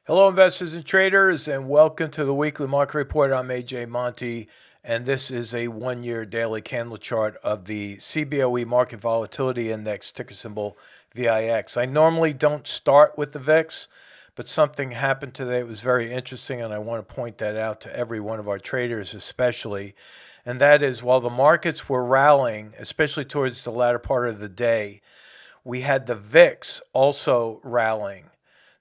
Hello, investors and traders, and welcome to the weekly market report. I'm AJ Monte, and this is a one-year daily candle chart of the CBOE Market Volatility Index, ticker symbol VIX. I normally don't start with the VIX, but something happened today. It was very interesting, and I want to point that out to every one of our traders, especially. And that is, while the markets were rallying, especially towards the latter part of the day, we had the VIX also rallying.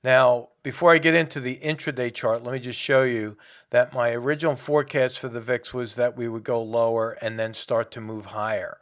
Now, before I get into the intraday chart, let me just show you that my original forecast for the VIX was that we would go lower and then start to move higher.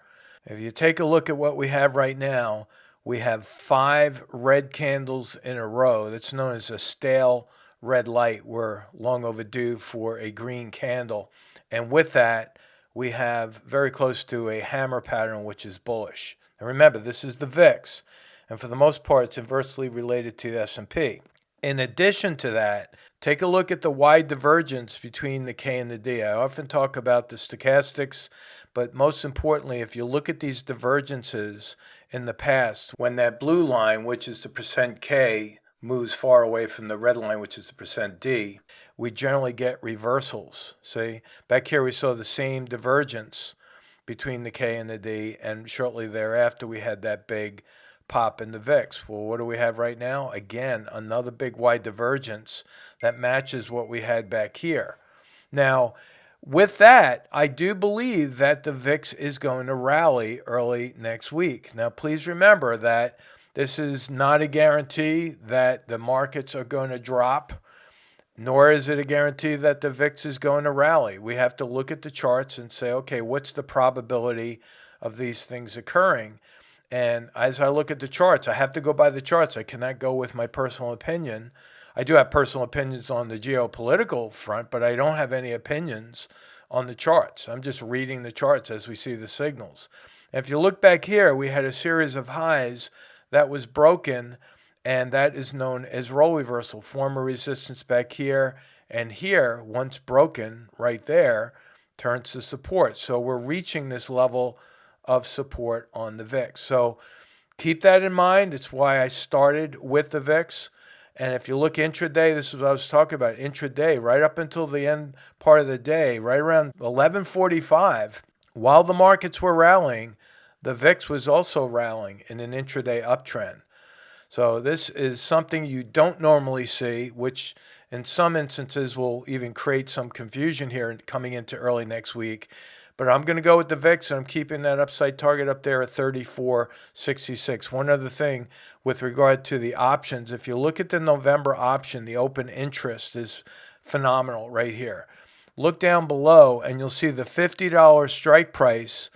If you take a look at what we have right now, we have 5 red candles in a row. That's known as a stale red light. We're long overdue for a green candle. And with that, we have very close to a hammer pattern, which is bullish. And remember, this is the VIX, and for the most part, it's inversely related to the S&P. In addition to that, take a look at the wide divergence between the K and the D. I often talk about the stochastics, but most importantly, if you look at these divergences in the past, when that blue line, which is the percent K, moves far away from the red line, which is the percent D, we generally get reversals. See, back here we saw the same divergence between the K and the D, and shortly thereafter we had that big pop in the VIX. Well, what do we have right now? Again, another big wide divergence that matches what we had back here. Now, with that, I do believe that the VIX is going to rally early next week. Now, please remember that this is not a guarantee that the markets are going to drop, nor is it a guarantee that the VIX is going to rally. We have to look at the charts and say, okay, what's the probability of these things occurring? And as I look at the charts, I have to go by the charts. I cannot go with my personal opinion. I do have personal opinions on the geopolitical front, but I don't have any opinions on the charts. I'm just reading the charts as we see the signals. And if you look back here, we had a series of highs that was broken, and that is known as role reversal. Former resistance back here and here, once broken right there, turns to support. So we're reaching this level of support on the VIX. So keep that in mind. It's why I started with the VIX. And if you look intraday, this is what I was talking about. Intraday, right up until the end part of the day, right around 11:45, while the markets were rallying, the VIX was also rallying in an intraday uptrend. So this is something you don't normally see, which in some instances will even create some confusion here coming into early next week. But I'm going to go with the VIX, and I'm keeping that upside target up there at 34.66. One other thing with regard to the options, if you look at the November option, the open interest is phenomenal right here. Look down below, and you'll see the $50 strike price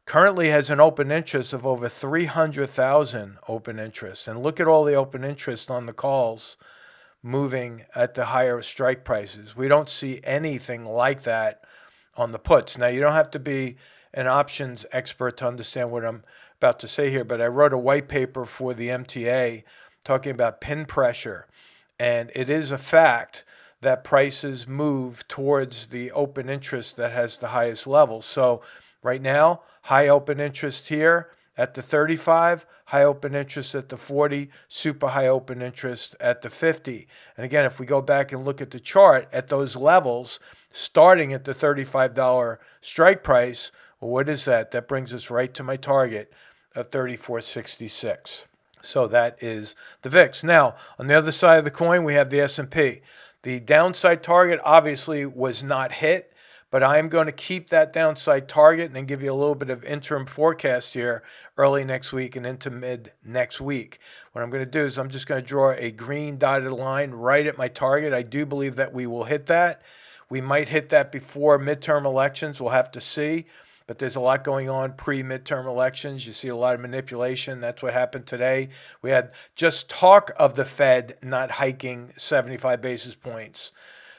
currently has an open interest of over 300,000 open interest. And look at all the open interest on the calls moving at the higher strike prices. We don't see anything like that on the puts. Now, you don't have to be an options expert to understand what I'm about to say here, but I wrote a white paper for the MTA talking about pin pressure. And it is a fact that prices move towards the open interest that has the highest level. So right now, high open interest here at the 35, high open interest at the 40, super high open interest at the 50. And again, if we go back and look at the chart at those levels, starting at the $35 strike price, well, what is that? That brings us right to my target of 34.66. So that is the VIX. Now, on the other side of the coin, we have the S&P. The downside target obviously was not hit, but I am going to keep that downside target and then give you a little bit of interim forecast here early next week and into mid next week. What I'm going to do is I'm just going to draw a green dotted line right at my target. I do believe that we will hit that. We might hit that before midterm elections. We'll have to see. But there's a lot going on pre-midterm elections. You see a lot of manipulation. That's what happened today. We had just talk of the Fed not hiking 75 basis points.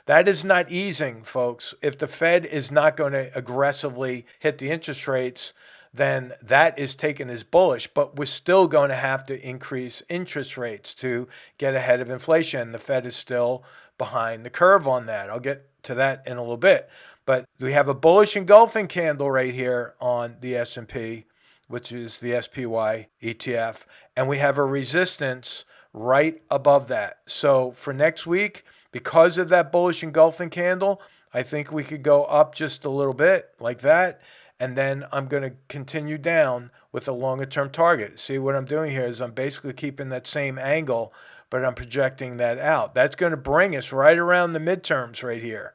That is not easing, folks. If the Fed is not going to aggressively hit the interest rates, then that is taken as bullish. But we're still going to have to increase interest rates to get ahead of inflation. The Fed is still behind the curve on that. I'll get to that in a little bit. But we have a bullish engulfing candle right here on the S&P, which is the SPY ETF. And we have a resistance right above that. So for next week, because of that bullish engulfing candle, I think we could go up just a little bit like that. And then I'm going to continue down with a longer term target. See, what I'm doing here is I'm basically keeping that same angle, but I'm projecting that out. That's going to bring us right around the midterms right here.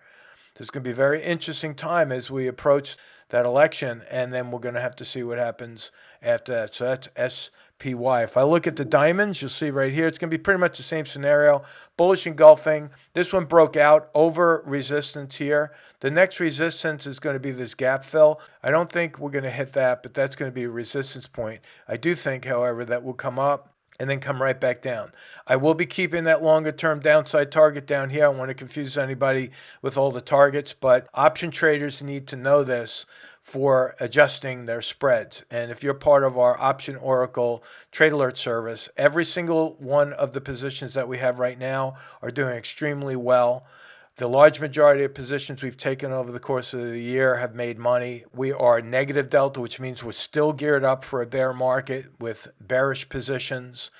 This is going to be a very interesting time as we approach that election, and then we're going to have to see what happens after that. So that's SPY. If I look at the diamonds, you'll see right here, it's going to be pretty much the same scenario. Bullish engulfing. This one broke out over resistance here. The next resistance is going to be this gap fill. I don't think we're going to hit that, but that's going to be a resistance point. I do think, however, that will come up and then come right back down. I will be keeping that longer term downside target down here. I don't want to confuse anybody with all the targets, but option traders need to know this for adjusting their spreads. And if you're part of our Option Oracle Trade Alert service, every single one of the positions that we have right now are doing extremely well. The large majority of positions we've taken over the course of the year have made money. We are negative delta, which means we're still geared up for a bear market with bearish positions,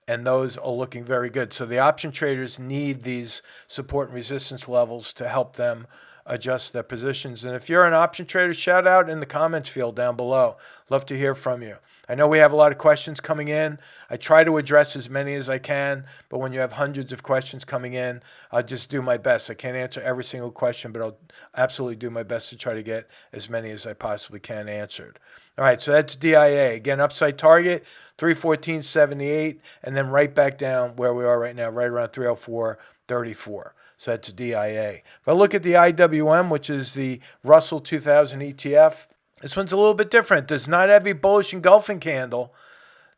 and those are looking very good. So the option traders need these support and resistance levels to help them adjust their positions. And if you're an option trader, shout out in the comments field down below. Love to hear from you. I know we have a lot of questions coming in. I try to address as many as I can, but when you have hundreds of questions coming in, I'll just do my best. I can't answer every single question, but I'll absolutely do my best to try to get as many as I possibly can answered. All right, so that's DIA. Again, upside target, 314.78, and then right back down where we are right now, right around 304.34. So that's DIA. If I look at the IWM, which is the Russell 2000 ETF, this one's a little bit different. Does not have a bullish engulfing candle.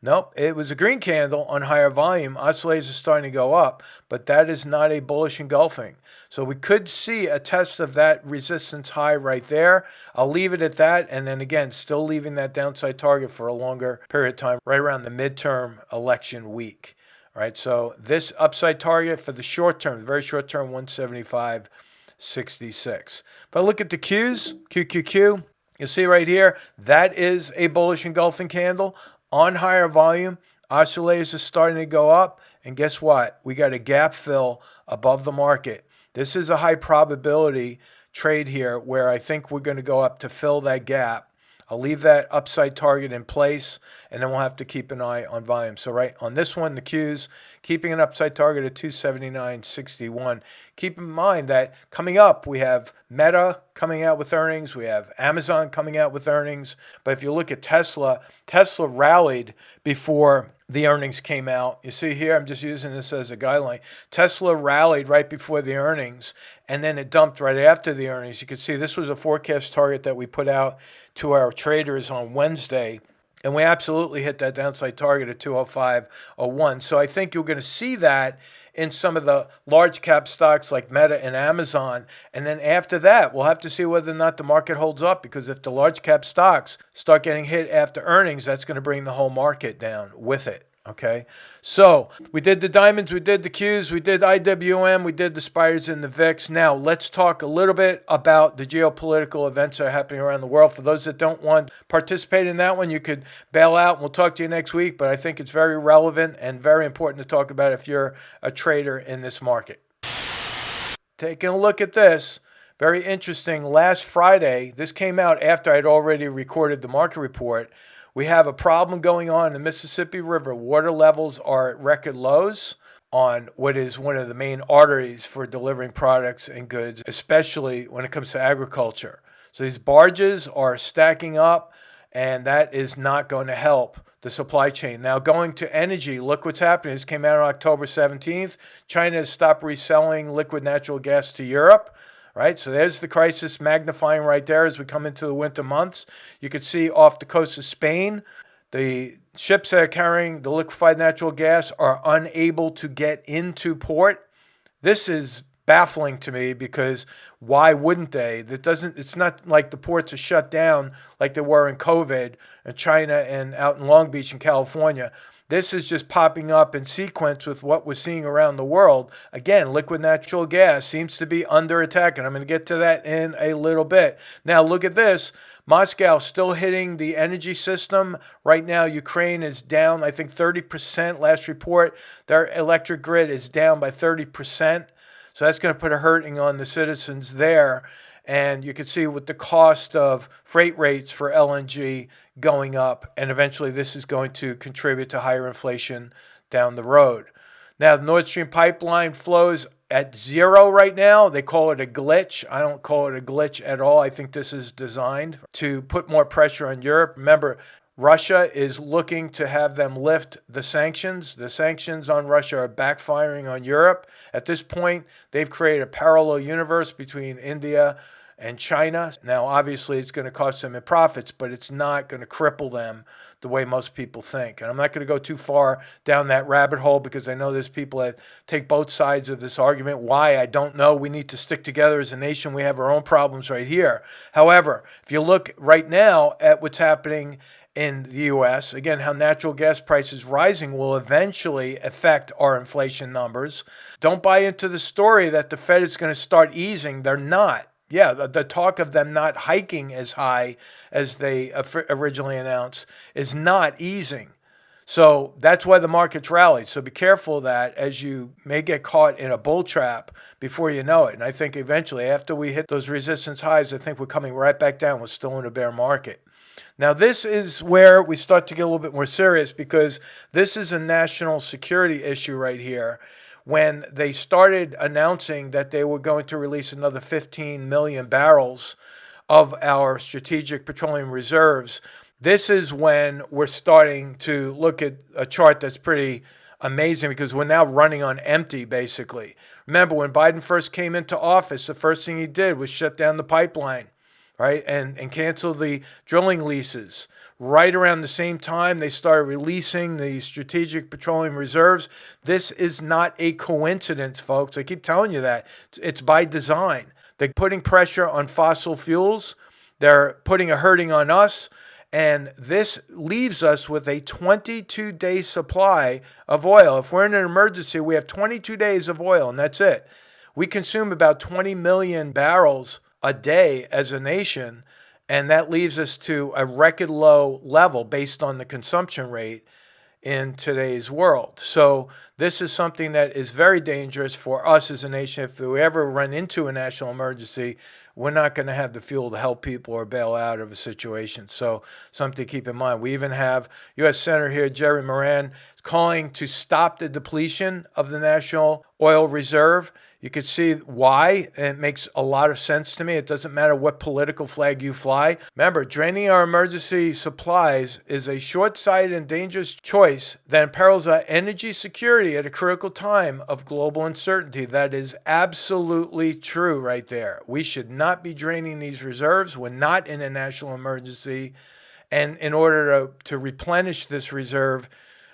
Nope, it was a green candle on higher volume. Oscillators are starting to go up, but that is not a bullish engulfing. So we could see a test of that resistance high right there. I'll leave it at that, and then again, still leaving that downside target for a longer period of time, right around the midterm election week. All right, so this upside target for the short term, the very short term, 175.66. If I look at the Qs, QQQ, you'll see right here, that is a bullish engulfing candle on higher volume. Oscillators are starting to go up. And guess what? We got a gap fill above the market. This is a high probability trade here where I think we're going to go up to fill that gap. I'll leave that upside target in place, and then we'll have to keep an eye on volume. So right on this one, the Qs, keeping an upside target at 279.61. Keep in mind that coming up, we have Meta coming out with earnings. We have Amazon coming out with earnings. But if you look at Tesla, Tesla rallied before the earnings came out. You see here, I'm just using this as a guideline. Tesla rallied right before the earnings, and then it dumped right after the earnings. You can see this was a forecast target that we put out to our traders on Wednesday, and we absolutely hit that downside target at 205.01. So I think you're going to see that in some of the large cap stocks like Meta and Amazon. And then after that, we'll have to see whether or not the market holds up, because if the large cap stocks start getting hit after earnings, that's going to bring the whole market down with it. Okay, so we did the diamonds, we did the Qs, we did IWM, we did the spiders and the VIX. Now let's talk a little bit about the geopolitical events that are happening around the world. For those that don't want to participate in that one, you could bail out and we'll talk to you next week. But I think it's very relevant and very important to talk about if you're a trader in this market. Taking a look at this. Very interesting. Last Friday, this came out after I'd already recorded the market report. We have a problem going on in the Mississippi River. Water levels are at record lows on what is one of the main arteries for delivering products and goods, especially when it comes to agriculture. So these barges are stacking up, and that is not going to help the supply chain. Now, going to energy, look what's happening. This came out on October 17th. China has stopped reselling liquid natural gas to Europe. Right, so there's the crisis magnifying right there as we come into the winter months. You can see off the coast of Spain, the ships that are carrying the liquefied natural gas are unable to get into port. This is baffling to me, because why wouldn't they? It's not like the ports are shut down like they were in COVID in China and out in Long Beach in California. This is just popping up in sequence with what we're seeing around the world. Again, liquid natural gas seems to be under attack, and I'm going to get to that in a little bit. Now, look at this. Moscow still hitting the energy system. Right now, Ukraine is down, I think, 30%. Last report, their electric grid is down by 30%. So that's going to put a hurting on the citizens there. And you can see with the cost of freight rates for LNG going up, and eventually this is going to contribute to higher inflation down the road. Now, the Nord Stream pipeline flows at zero right now. They call it a glitch. I don't call it a glitch at all. I think this is designed to put more pressure on Europe. Remember, Russia is looking to have them lift the sanctions. The sanctions on Russia are backfiring on Europe. At this point, they've created a parallel universe between India and China. Now, obviously, it's going to cost them in profits, but it's not going to cripple them the way most people think. And I'm not going to go too far down that rabbit hole because I know there's people that take both sides of this argument. Why? I don't know. We need to stick together as a nation. We have our own problems right here. However, if you look right now at what's happening in the U.S., again, how natural gas prices rising will eventually affect our inflation numbers. Don't buy into the story that the Fed is going to start easing. They're not. Yeah, the talk of them not hiking as high as they originally announced is not easing. So that's why the markets rallied. So be careful of that, as you may get caught in a bull trap before you know it. And I think eventually, after we hit those resistance highs, I think we're coming right back down. We're still in a bear market. Now, this is where we start to get a little bit more serious, because this is a national security issue right here. When they started announcing that they were going to release another 15 million barrels of our strategic petroleum reserves, this is when we're starting to look at a chart that's pretty amazing, because we're now running on empty, basically. Remember, when Biden first came into office, the first thing he did was shut down the pipeline, right, and cancel the drilling leases. Right around the same time, they started releasing the strategic petroleum reserves. This is not a coincidence, folks. I keep telling you that. It's by design. They're putting pressure on fossil fuels. They're putting a hurting on us. And this leaves us with a 22-day supply of oil. If we're in an emergency, we have 22 days of oil, and that's it. We consume about 20 million barrels a day as a nation, and that leaves us to a record low level based on the consumption rate in today's world. So this is something that is very dangerous for us as a nation. If we ever run into a national emergency, we're not going to have the fuel to help people or bail out of a situation. So something to keep in mind. We even have U.S. Senator here, Jerry Moran, calling to stop the depletion of the National Oil Reserve. You could see why, and it makes a lot of sense to me. It doesn't matter what political flag you fly. Remember, draining our emergency supplies is a short-sighted and dangerous choice that imperils our energy security at a critical time of global uncertainty. That is absolutely true right there. We should not be draining these reserves. We're not in a national emergency. And in order to replenish this reserve,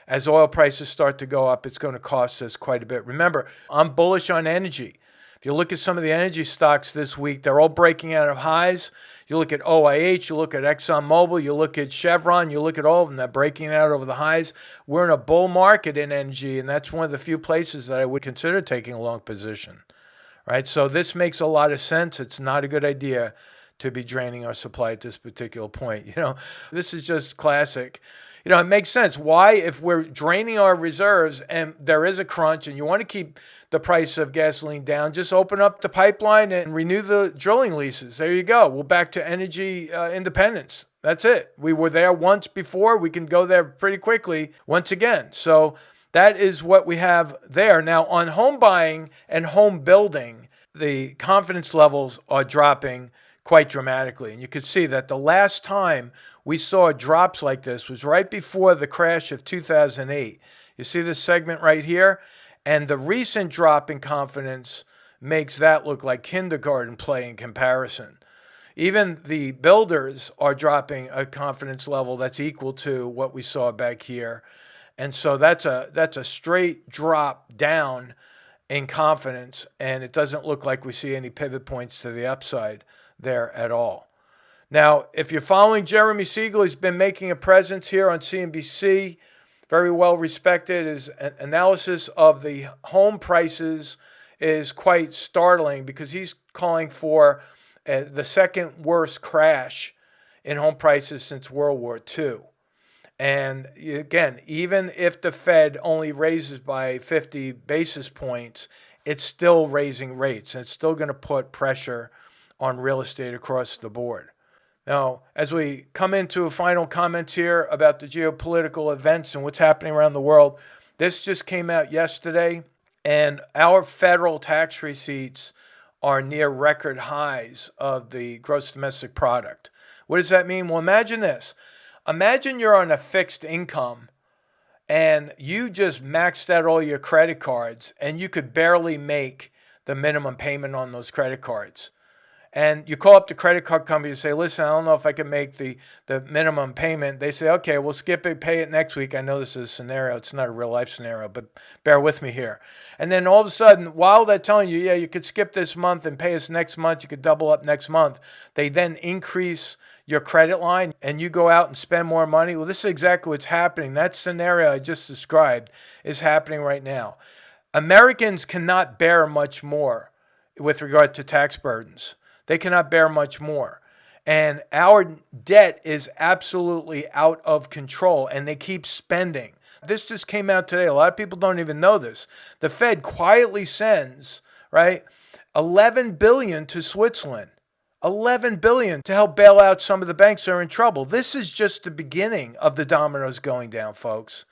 as oil prices start to go up, it's going to cost us quite a bit. Remember, I'm bullish on energy. If you look at some of the energy stocks this week, they're all breaking out of highs. You look at OIH, you look at ExxonMobil, you look at Chevron, you look at all of them, they're breaking out over the highs. We're in a bull market in energy, and that's one of the few places that I would consider taking a long position. Right? So this makes a lot of sense. It's not a good idea to be draining our supply at this particular point. This is just classic. It makes sense. Why, if we're draining our reserves and there is a crunch and you want to keep the price of gasoline down, just open up the pipeline and renew the drilling leases. There you go. We're back to energy independence. That's it. We were there once before. We can go there pretty quickly once again. So that is what we have there. Now, on home buying and home building, the confidence levels are dropping quite dramatically. And you could see that the last time we saw drops like this was right before the crash of 2008. You see this segment right here? And the recent drop in confidence makes that look like kindergarten play in comparison. Even the builders are dropping a confidence level that's equal to what we saw back here. And so that's a straight drop down in confidence, and it doesn't look like we see any pivot points to the upside there at all. Now, if you're following Jeremy Siegel, he's been making a presence here on CNBC very well respected. His analysis of the home prices is quite startling because he's calling for the second worst crash in home prices since World War II. And again, even if the Fed only raises by 50 basis points, it's still raising rates, and it's still going to put pressure on real estate across the board. Now, as we come into final comments here about the geopolitical events and what's happening around the world, this just came out yesterday, and our federal tax receipts are near record highs of the gross domestic product. What does that mean? Well, imagine this. Imagine you're on a fixed income and you just maxed out all your credit cards and you could barely make the minimum payment on those credit cards. And you call up the credit card company and say, listen, I don't know if I can make the minimum payment. They say, okay, we'll skip it, pay it next week. I know this is a scenario. It's not a real life scenario, but bear with me here. And then all of a sudden, while they're telling you, yeah, you could skip this month and pay us next month, you could double up next month, they then increase your credit line and you go out and spend more money. Well, this is exactly what's happening. That scenario I just described is happening right now. Americans cannot bear much more with regard to tax burdens. They cannot bear much more. And our debt is absolutely out of control, and they keep spending. This just came out today. A lot of people don't even know this. The Fed quietly sends, right, $11 billion to Switzerland. $11 billion to help bail out some of the banks that are in trouble. This is just the beginning of the dominoes going down, folks.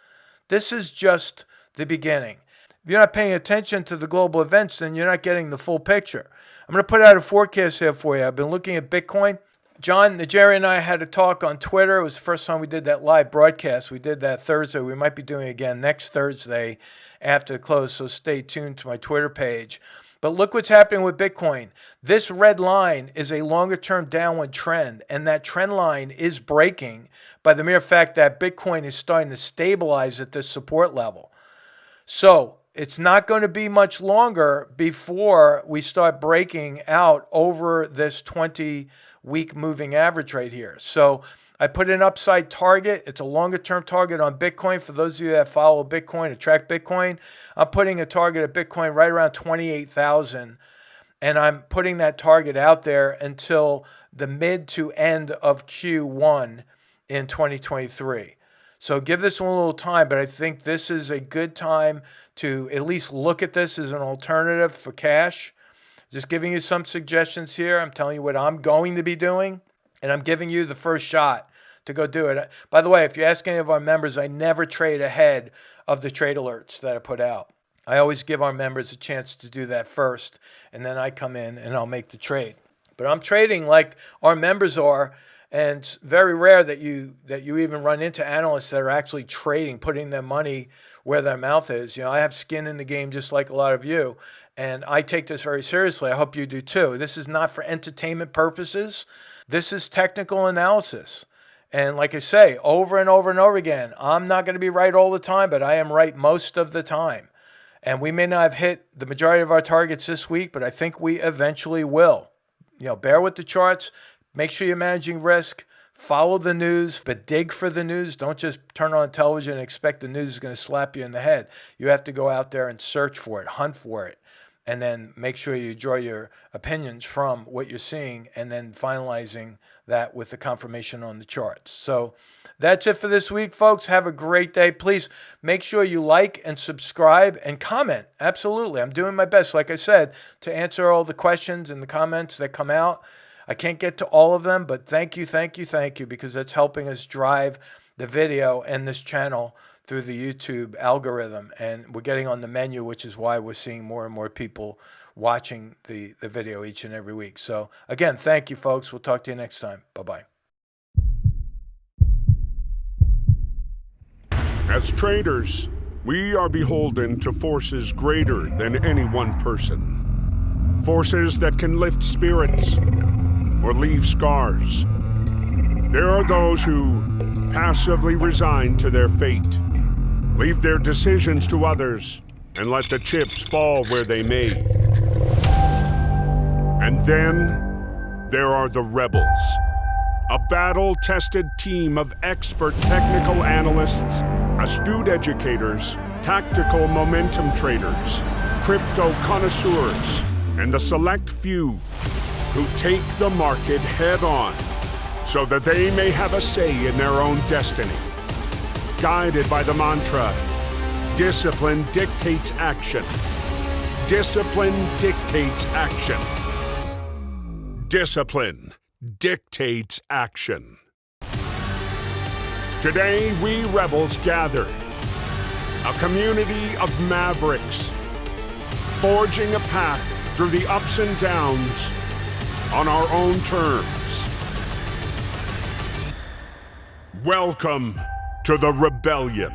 This is just the beginning. If you're not paying attention to the global events, then you're not getting the full picture. I'm going to put out a forecast here for you. I've been looking at Bitcoin. John, Najeri, and I had a talk on Twitter. It was the first time we did that live broadcast. We did that Thursday. We might be doing it again next Thursday after the close, so stay tuned to my Twitter page. But look what's happening with Bitcoin. This red line is a longer-term downward trend, and that trend line is breaking by the mere fact that Bitcoin is starting to stabilize at this support level. So it's not going to be much longer before we start breaking out over this 20-week moving average right here. So I put an upside target. It's a longer-term target on Bitcoin. For those of you that follow Bitcoin, or track Bitcoin, I'm putting a target of Bitcoin right around 28,000. And I'm putting that target out there until the mid to end of Q1 in 2023. So give this one a little time, but I think this is a good time to at least look at this as an alternative for cash. Just giving you some suggestions here. I'm telling you what I'm going to be doing, and I'm giving you the first shot to go do it. By the way, if you ask any of our members, I never trade ahead of the trade alerts that I put out. I always give our members a chance to do that first, and then I come in and I'll make the trade. But I'm trading like our members are. And it's very rare that you even run into analysts that are actually trading, putting their money where their mouth is. You know, I have skin in the game just like a lot of you, and I take this very seriously. I hope you do too. This is not for entertainment purposes. This is technical analysis. And like I say, over and over and over again, I'm not going to be right all the time, but I am right most of the time. And we may not have hit the majority of our targets this week, but I think we eventually will. You know, bear with the charts. Make sure you're managing risk. Follow the news, but dig for the news. Don't just turn on television and expect the news is going to slap you in the head. You have to go out there and search for it, hunt for it, and then make sure you draw your opinions from what you're seeing and then finalizing that with the confirmation on the charts. So that's it for this week, folks. Have a great day. Please make sure you like and subscribe and comment. Absolutely. I'm doing my best, like I said, to answer all the questions and the comments that come out. I can't get to all of them, but thank you, because that's helping us drive the video and this channel through the YouTube algorithm. And we're getting on the menu, which is why we're seeing more and more people watching the video each and every week. So again, thank you, folks. We'll talk to you next time. Bye-bye. As traders, we are beholden to forces greater than any one person. Forces that can lift spirits or leave scars. There are those who passively resign to their fate, leave their decisions to others, and let the chips fall where they may. And then there are the rebels, a battle-tested team of expert technical analysts astute educators, tactical momentum traders, crypto connoisseurs, and the select few who take the market head-on so that they may have a say in their own destiny. Guided by the mantra, discipline dictates action. Discipline dictates action. Discipline dictates action. Today, we rebels gather, a community of mavericks, forging a path through the ups and downs on our own terms. Welcome to the rebellion.